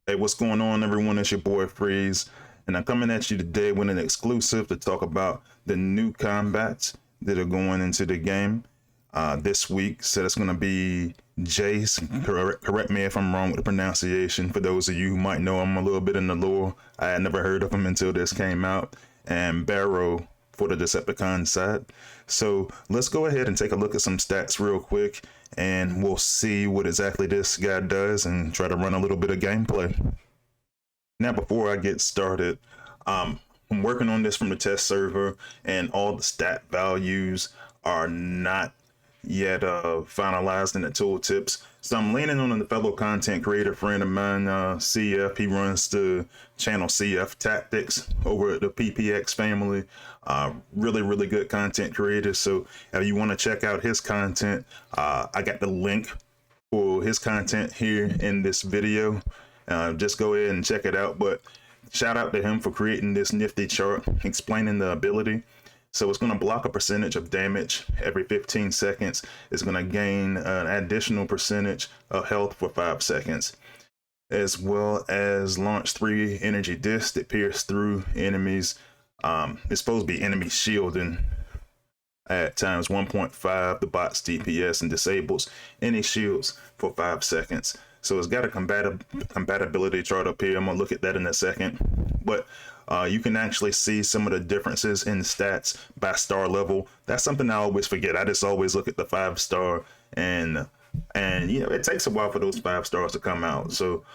Hey, what's going on, everyone? It's your boy Freeze, and I'm coming at you today with an exclusive to talk about the new combats that are going into the game this week. So that's going to be Jace. Correct me if I'm wrong with the pronunciation. For those of you who might know him a little bit in the lore, I had never heard of him until this came out. And Baro for the Decepticon side. So let's go ahead and take a look at some stats real quick, and we'll see what exactly this guy does and try to run a little bit of gameplay. Now, before I get started, I'm working on this from the test server, and all the stat values are not yet finalized in the tooltips. So I'm leaning on a fellow content creator friend of mine, CF. He runs the channel CF Tactics over at the PPX family. Really good content creator. So if you want to check out his content, I got the link for his content here in this video. Just go ahead and check it out. But shout out to him for creating this nifty chart explaining the ability. So it's going to block a percentage of damage every 15 seconds. It's going to gain an additional percentage of health for 5 seconds, as well as launch 3 energy discs that pierce through enemies. It's supposed to be enemy shielding at times 1.5 the bot's DPS, and disables any shields for 5 seconds. So it's got a compatibility chart up here. I'm gonna look at that in a second. But you can actually see some of the differences in stats by star level. That's something I always forget. I just always look at the 5-star, and you know, it takes a while for those 5 stars to come out. So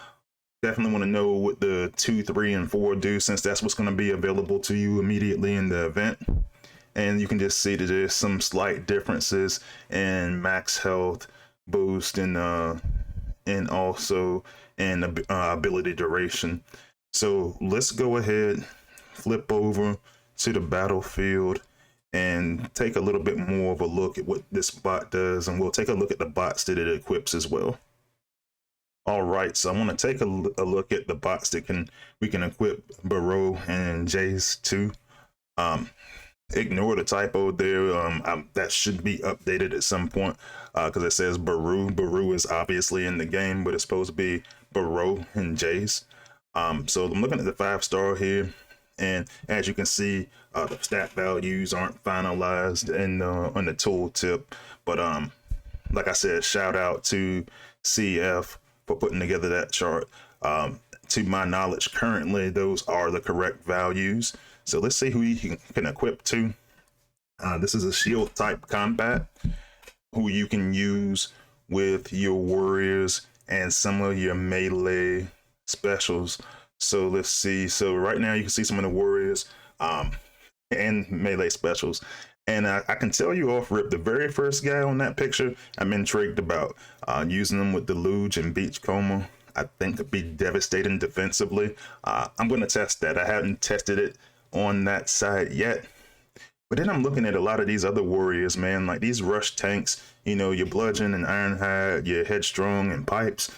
definitely want to know what the 2, 3, and 4 do, since that's what's going to be available to you immediately in the event. And you can just see that there's some slight differences in max health boost and also in ability duration. So let's go ahead, flip over to the battlefield, and take a little bit more of a look at what this bot does, and we'll take a look at the bots that it equips as well. All right, so I want to take a look at the bots that we can equip Baro and Jaze to. Ignore the typo there. That should be updated at some point because it says Baro. Baro is obviously in the game, but it's supposed to be Baro and Jaze. So I'm looking at the 5-star here, and as you can see, the stat values aren't finalized on the tooltip. But like I said, shout out to CF for putting together that chart. To my knowledge, currently those are the correct values. So let's see who you can equip to. This is a shield type combat who you can use with your warriors and some of your melee specials. So let's see. So right now you can see some of the warriors and melee specials. And I can tell you off rip, the very first guy on that picture, I'm intrigued about using them with Deluge and Beachcomber. I think could be devastating defensively. I'm going to test that. I haven't tested it on that side yet. But then I'm looking at a lot of these other warriors, man, like these rush tanks, you know, your Bludgeon and Ironhide, your Headstrong and Pipes.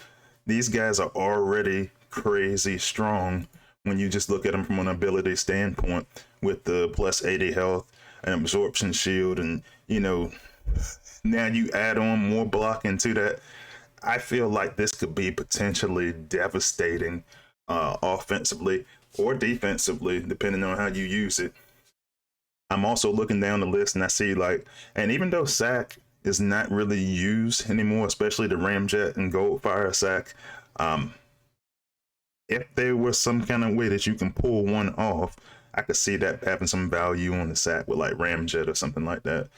These guys are already crazy strong when you just look at them from an ability standpoint, with the plus 80 health and absorption shield. And, you know, now you add on more blocking to that. I feel like this could be potentially devastating offensively or defensively, depending on how you use it. I'm also looking down the list and I see and even though SAC is not really used anymore, especially the Ramjet and Goldfire SAC, if there was some kind of way that you can pull one off, I could see that having some value on the SAC with like Ramjet or something like that.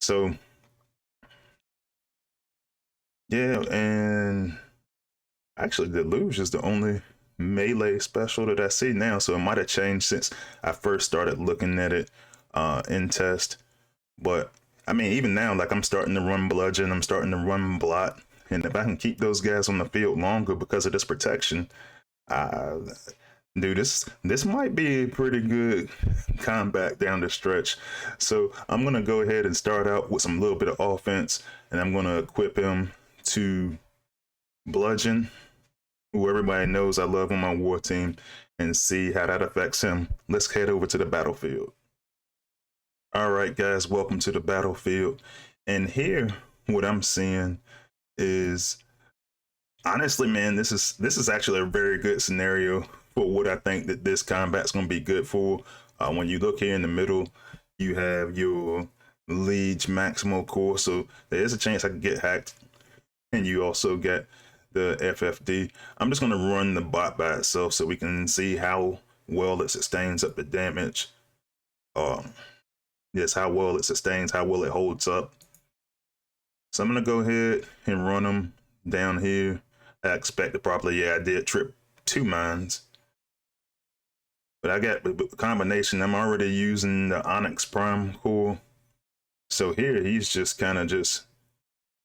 So yeah, and actually Deluge is the only melee special that I see now, so it might have changed since I first started looking at it in test. But I mean, even now, like, I'm starting to run Bludgeon, I'm starting to run Blot, and if I can keep those guys on the field longer because of this protection, dude, this might be a pretty good combat down the stretch. So I'm gonna go ahead and start out with some little bit of offense, and I'm gonna equip him to Bludgeon, who everybody knows I love on my war team, and see how that affects him. Let's head over to the battlefield. All right, guys, welcome to the battlefield. And here, what I'm seeing is Honestly, man, this is actually a very good scenario for what I think that this combat's going to be good for. When you look here in the middle, you have your Liege Maximal Core, so there is a chance I could get hacked, and you also get the FFD. I'm just going to run the bot by itself so we can see how well it sustains up the damage. Um, yes, how well it sustains, how well it holds up. So I'm gonna go ahead and run them down here. I expected probably, yeah, I did trip 2 mines, but I got the combination. I'm already using the Onyx Prime core. So here he's just kind of just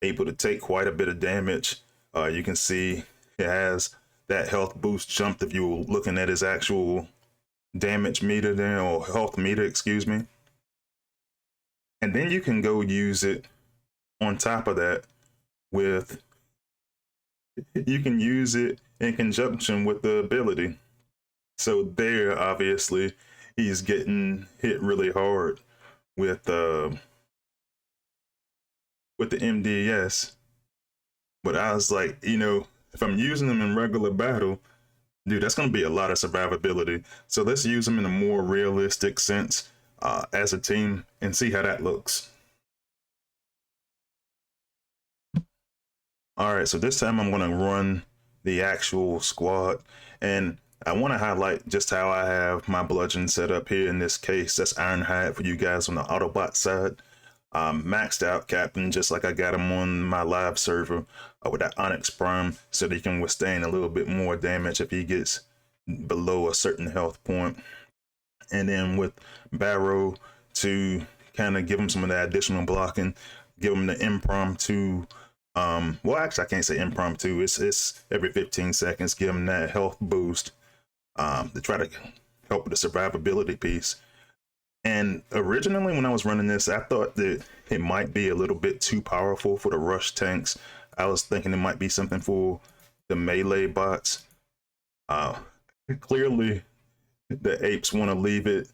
able to take quite a bit of damage. You can see it has that health boost jumped if you were looking at his actual damage meter there, or health meter, excuse me. And then you can go use it on top of that with, you can use it in conjunction with the ability. So there, obviously, he's getting hit really hard with the MDS. But I was like, if I'm using them in regular battle, dude, that's going to be a lot of survivability. So let's use them in a more realistic sense as a team and see how that looks. All right, so this time I'm going to run the actual squad, and I want to highlight just how I have my bludgeon set up here in this case. That's Ironhide for you guys on the Autobot side. Maxed out captain, just like I got him on my live server with that Onyx Prime, so that he can withstand a little bit more damage if he gets below a certain health point. And then with Baro to kind of give him some of that additional blocking, give him the impromptu. Well, actually, I can't say impromptu. It's every 15 seconds. Give him that health boost to try to help with the survivability piece. And originally, when I was running this, I thought that it might be a little bit too powerful for the rush tanks. I was thinking it might be something for the melee bots. Uh, Clearly, the apes want to leave it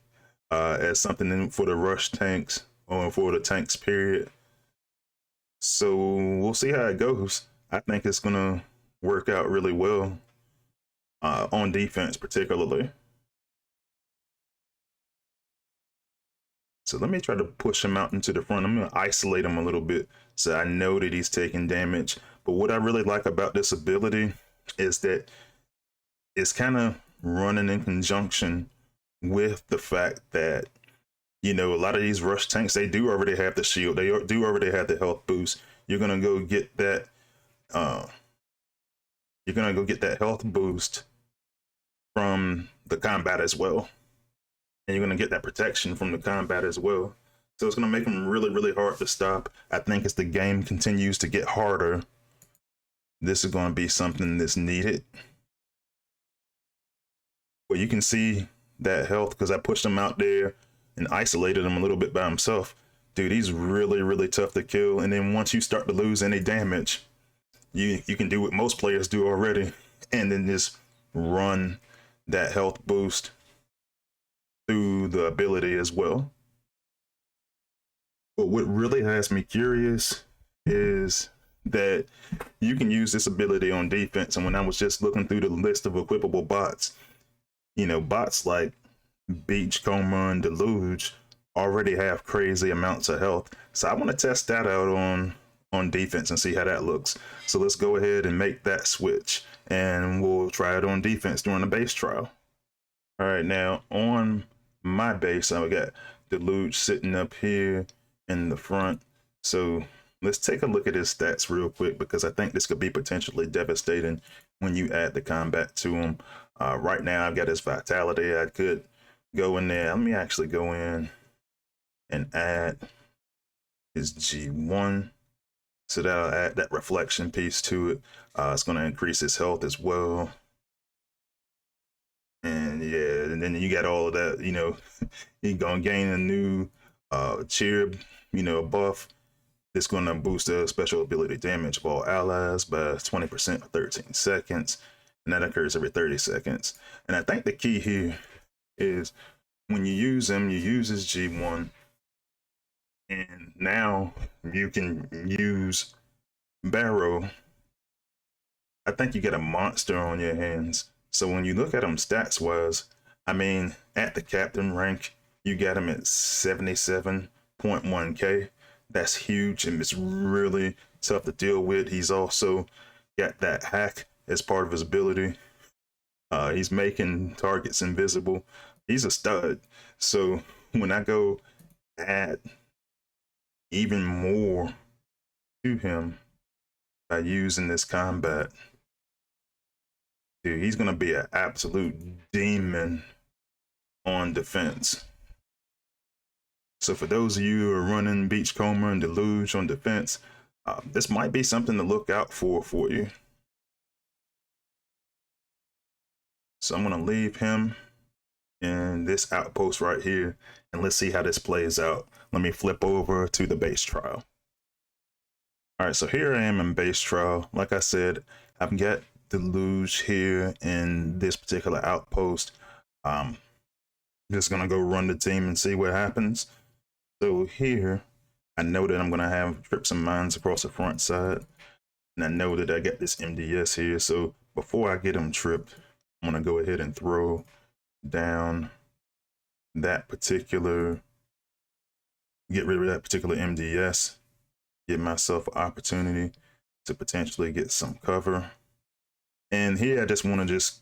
as something for the rush tanks or for the tanks, period. So we'll see how it goes. I think it's going to work out really well on defense, particularly. So let me try to push him out into the front. I'm going to isolate him a little bit so I know that he's taking damage. But what I really like about this ability is that it's kind of running in conjunction with the fact that, a lot of these rush tanks, they do already have the shield. They do already have the health boost. You're going to go get that. You're going to go get that health boost from the combat as well. And you're going to get that protection from the combat as well. So it's going to make them really, really hard to stop. I think as the game continues to get harder, this is going to be something that's needed. Well, you can see that health because I pushed him out there and isolated him a little bit by himself. Dude, he's really, really tough to kill. And then once you start to lose any damage, you can do what most players do already, and then just run that health boost through the ability as well. But what really has me curious is that you can use this ability on defense. And when I was just looking through the list of equipable bots, bots like Beachcomber and Deluge already have crazy amounts of health. So I want to test that out on defense and see how that looks. So let's go ahead and make that switch, and we'll try it on defense during the base trial. All right, now on my base, I got Deluge sitting up here in the front. So let's take a look at his stats real quick, because I think this could be potentially devastating when you add the combat to him. Right now, I've got his vitality. I could go in there. Let me actually go in and add his G1. So that'll add that reflection piece to it. It's going to increase his health as well. And yeah, and then you got all of that, you're going to gain a new cheer, buff. It's going to boost the special ability damage of all allies by 20% for 13 seconds. And that occurs every 30 seconds. And I think the key here is when you use him, you use his G1. And now you can use Baro I think you get a monster on your hands. So when you look at him stats wise, I mean, at the captain rank, you got him at 77.1k. That's huge and it's really tough to deal with. He's also got that hack as part of his ability. He's making targets invisible. He's a stud. So when I go add even more to him by using this combat, dude, he's gonna be an absolute demon on defense. So for those of you who are running Beachcomber and Deluge on defense, this might be something to look out for you. So I'm gonna leave him in this outpost right here, and let's see how this plays out. Let me flip over to the base trial. All right, so here I am in base trial. Like I said, I've got Deluge here in this particular outpost. Just gonna go run the team and see what happens. So here, I know that I'm gonna have trips and mines across the front side, and I know that I got this MDS here. So before I get them tripped, I'm gonna go ahead and throw down that particular, get rid of that particular MDS, give myself an opportunity to potentially get some cover. And here I just want to just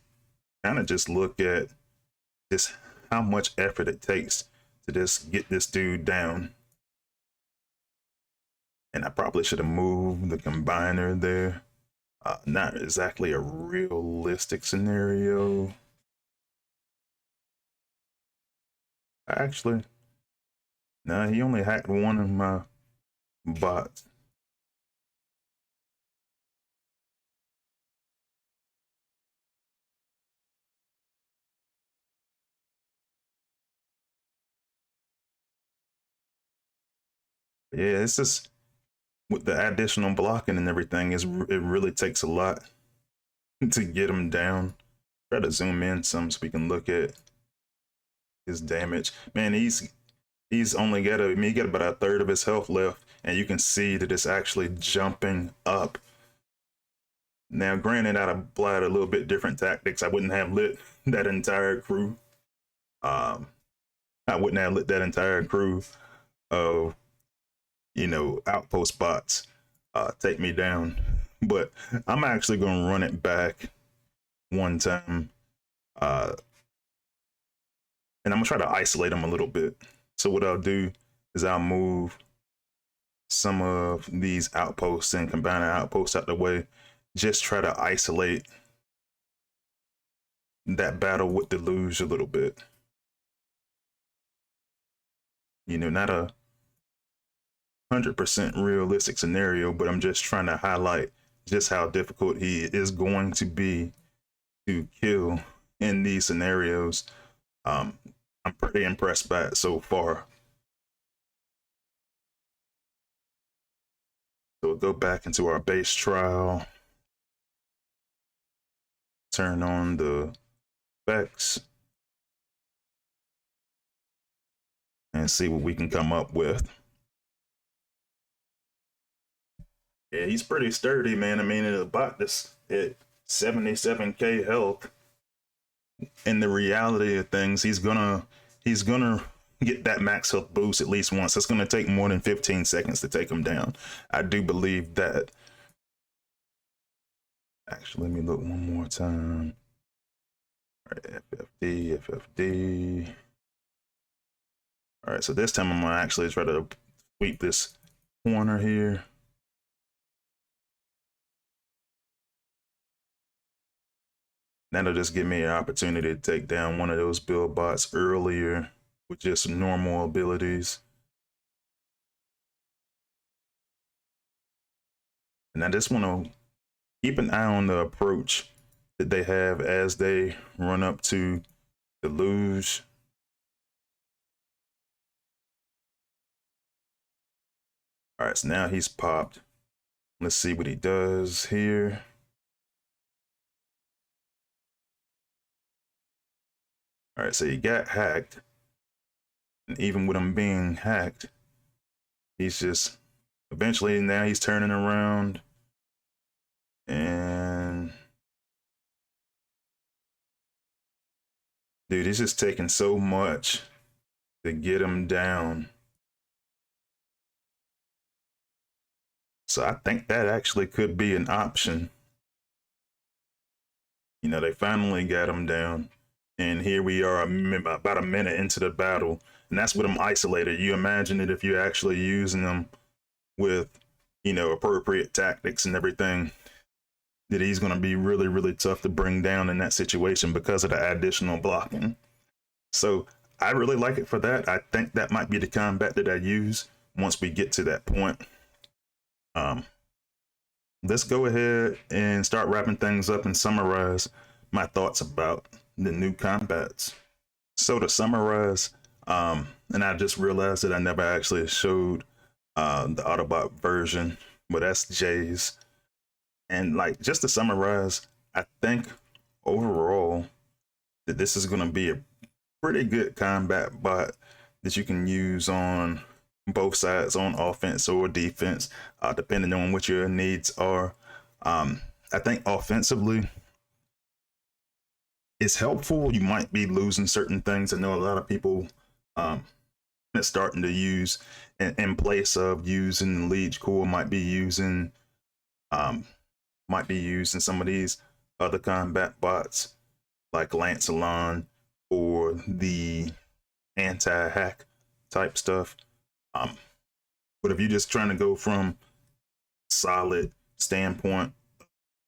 kind of just look at just how much effort it takes to just get this dude down. And I probably should have moved the combiner there. Not exactly a realistic scenario. Actually, no, he only hacked one of my bots. Yeah, it's just with the additional blocking and everything, it really takes a lot to get him down. Try to zoom in some so we can look at his damage. Man, he's only got he got about a third of his health left, and you can see that it's actually jumping up. Now, granted, I'd applied a little bit different tactics. I wouldn't have lit that entire crew. I wouldn't have lit that entire crew of, you know, outpost bots take me down. But I'm actually going to run it back one time. And I'm going to try to isolate them a little bit. So what I'll do is I'll move some of these outposts and combine outposts out the way. Just try to isolate that battle with Deluge a little bit. You know, not a 100% realistic scenario, but I'm just trying to highlight just how difficult he is going to be to kill in these scenarios. I'm pretty impressed by it so far. So we'll go back into our base trial, turn on the specs, and see what we can come up with. Yeah, he's pretty sturdy, man. I mean, at about this at 77k health. In the reality of things, he's gonna get that max health boost at least once. It's gonna take more than 15 seconds to take him down. I do believe that. Actually, let me look one more time. All right, FFD. All right, so this time I'm gonna actually try to sweep this corner here. That'll just give me an opportunity to take down one of those build bots earlier with just normal abilities. And I just want to keep an eye on the approach that they have as they run up to Deluge. All right, so now he's popped. Let's see what he does here. All right, so he got hacked. And even with him being hacked, he's just eventually now he's turning around And dude, it's just taking so much to get him down. So I think that actually could be an option. You know, they finally got him down. And here we are about a minute into the battle. And that's with them isolated. You imagine it if you're actually using them with, you know, appropriate tactics and everything, that he's going to be really, really tough to bring down in that situation because of the additional blocking. So I really like it for that. I think that might be the combat that I use once we get to that point. Let's go ahead and start wrapping things up and summarize my thoughts about the new combats. So to summarize, and I just realized that I never actually showed the Autobot version, but that's Jaze. And like, just to summarize, I think overall that this is going to be a pretty good combat bot that you can use on both sides, on offense or defense, depending on what your needs are. I think offensively, it's helpful. You might be losing certain things. I know a lot of people starting to use in place of using Leech Core might be using some of these other combat bots like Lancelon or the anti-hack type stuff. But if you're just trying to go from solid standpoint,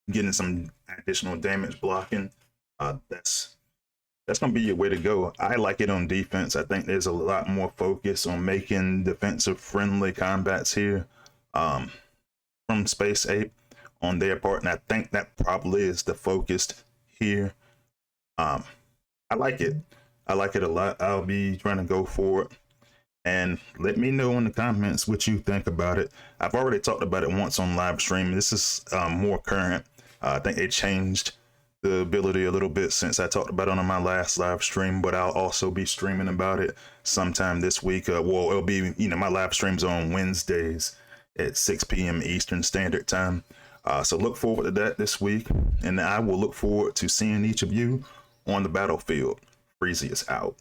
getting some additional damage blocking, that's gonna be your way to go. I like it on defense. I think there's a lot more focus on making defensive friendly combats here from Space Ape on their part, and I think that probably is the focus here. I like it. I like it a lot. I'll be trying to go for it. And let me know in the comments what you think about it. I've already talked about it once on live stream. This is more current. I think they changed the ability a little bit since I talked about it on my last live stream, but I'll also be streaming about it sometime this week. Well, it'll be, you know, my live streams on Wednesdays at 6 p.m. Eastern Standard Time. So look forward to that this week, and I will look forward to seeing each of you on the battlefield. Freezy is out.